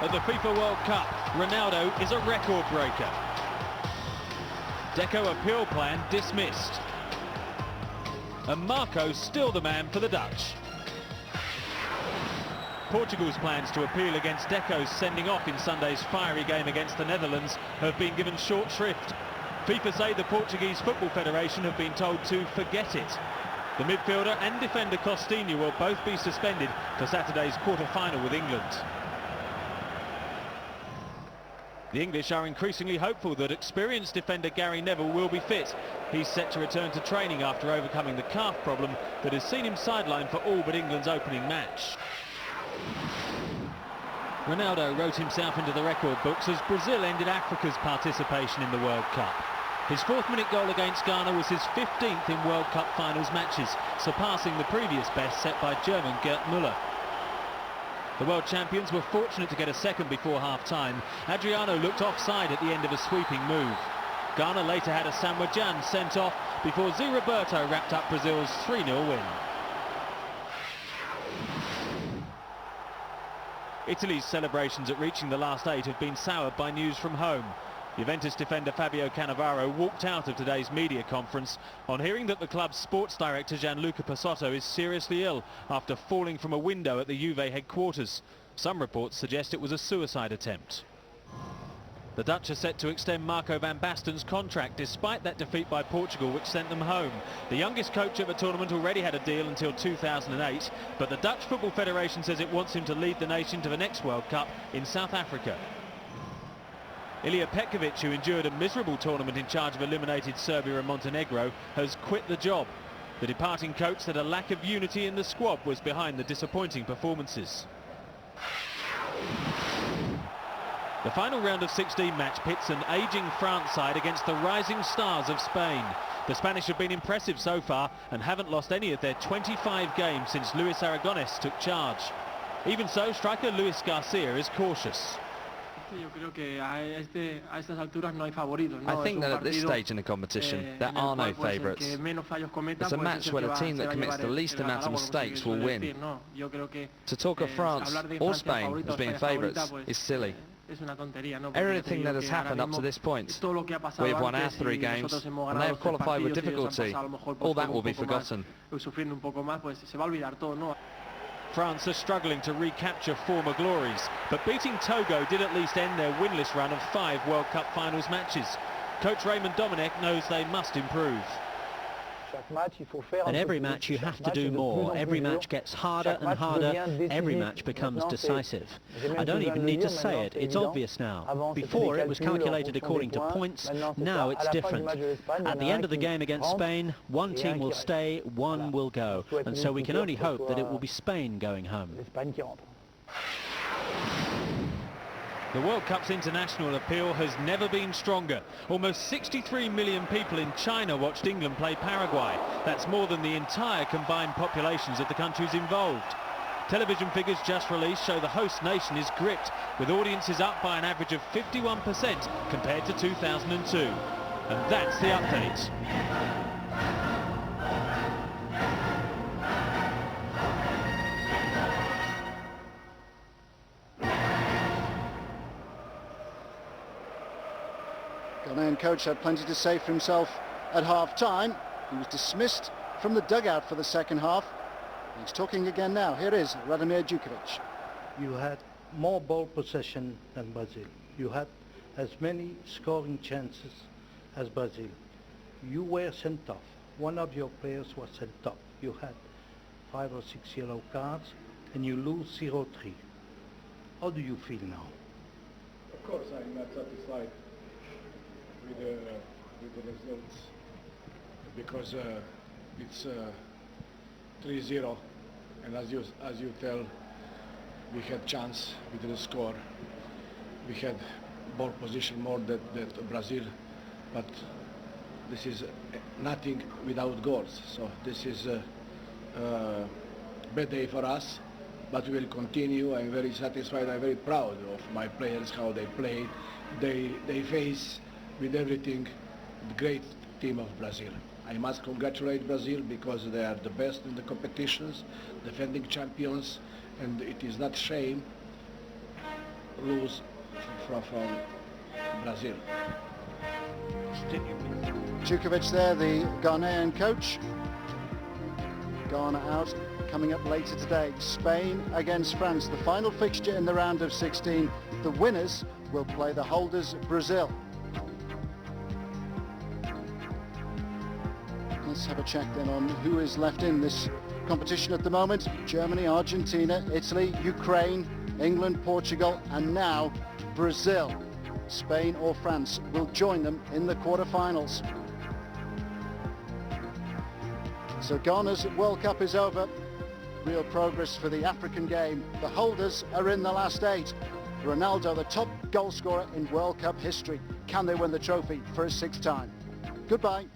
At the FIFA World Cup, Ronaldo is a record breaker. Deco appeal plan dismissed. And Marco's still the man for the Dutch. Portugal's plans to appeal against Deco's sending off in Sunday's fiery game against the Netherlands have been given short shrift. FIFA say the Portuguese Football Federation have been told to forget it. The midfielder and defender Costinha will both be suspended for Saturday's quarter-final with England. The English are increasingly hopeful that experienced defender Gary Neville will be fit. He's set to return to training after overcoming the calf problem that has seen him sidelined for all but England's opening match. Ronaldo wrote himself into the record books as Brazil ended Africa's participation in the World Cup. His fourth-minute goal against Ghana was his 15th in World Cup finals matches, surpassing the previous best set by German Gerd Müller. The world champions were fortunate to get a second before half-time. Adriano looked offside at the end of a sweeping move. Ghana later had a Samuel Jan sent off before Zé Roberto wrapped up Brazil's 3-0 win. Italy's celebrations at reaching the last 8 have been soured by news from home. Juventus defender Fabio Cannavaro walked out of today's media conference on hearing that the club's sports director Gianluca Pessotto is seriously ill after falling from a window at the Juve headquarters. Some reports suggest it was a suicide attempt. The Dutch are set to extend Marco van Basten's contract despite that defeat by Portugal which sent them home. The youngest coach at the tournament already had a deal until 2008, but the Dutch Football Federation says it wants him to lead the nation to the next World Cup in South Africa. Ilija Petkovic, who endured a miserable tournament in charge of eliminated Serbia and Montenegro, has quit the job. The departing coach said a lack of unity in the squad was behind the disappointing performances. The final round of 16 match pits an ageing France side against the rising stars of Spain. The Spanish have been impressive so far and haven't lost any of their 25 games since Luis Aragonés took charge. Even so, striker Luis Garcia is cautious. I think that at this stage in the competition there are no favourites. It's a match where the team that commits the least amount of mistakes will win. To talk of France or Spain as being favourites is silly. Everything that has happened up to this point, we have won our 3 games and they have qualified with difficulty. All that will be forgotten. France are struggling to recapture former glories, but beating Togo did at least end their winless run of 5 World Cup finals matches. Coach Raymond Domenech knows they must improve. At every match you have to do more. Every match gets harder and harder. Every match becomes decisive. I don't even need to say it. It's obvious now. Before it was calculated according to points. Now it's different. At the end of the game against Spain, one team will stay, one will go. And so we can only hope that it will be Spain going home. The World Cup's international appeal has never been stronger. Almost 63 million people in China watched England play Paraguay. That's more than the entire combined populations of the countries involved. Television figures just released show the host nation is gripped, with audiences up by an average of 51% compared to 2002. And that's the update. Ghanaian coach had plenty to say for himself at half-time. He was dismissed from the dugout for the second half. He's talking again now. Here is Radomir Djukovic. You had more ball possession than Brazil. You had as many scoring chances as Brazil. You were sent off. One of your players was sent off. You had 5 or 6 yellow cards and you lose 0-3. How do you feel now? Of course I'm not satisfied with the results because it's 3-0 and as you tell, we had chance with the score. We had ball position more than Brazil, but this is nothing without goals. So this is a bad day for us, but we will continue. I'm very satisfied. I'm very proud of my players, how they played. They face with everything the great team of Brazil. I must congratulate Brazil because they are the best in the competitions, defending champions, and it is not shame lose from Brazil. Djukovic there, the Ghanaian coach. Ghana out, coming up later today. Spain against France, the final fixture in the round of 16. The winners will play the holders, Brazil. Let's have a check then on who is left in this competition at the moment. Germany, Argentina, Italy, Ukraine, England, Portugal, and now Brazil. Spain or France will join them in the quarter-finals. So Ghana's World Cup is over. Real progress for the African game. The holders are in the last 8. Ronaldo, the top goal scorer in World Cup history. Can they win the trophy for a 6th time? Goodbye.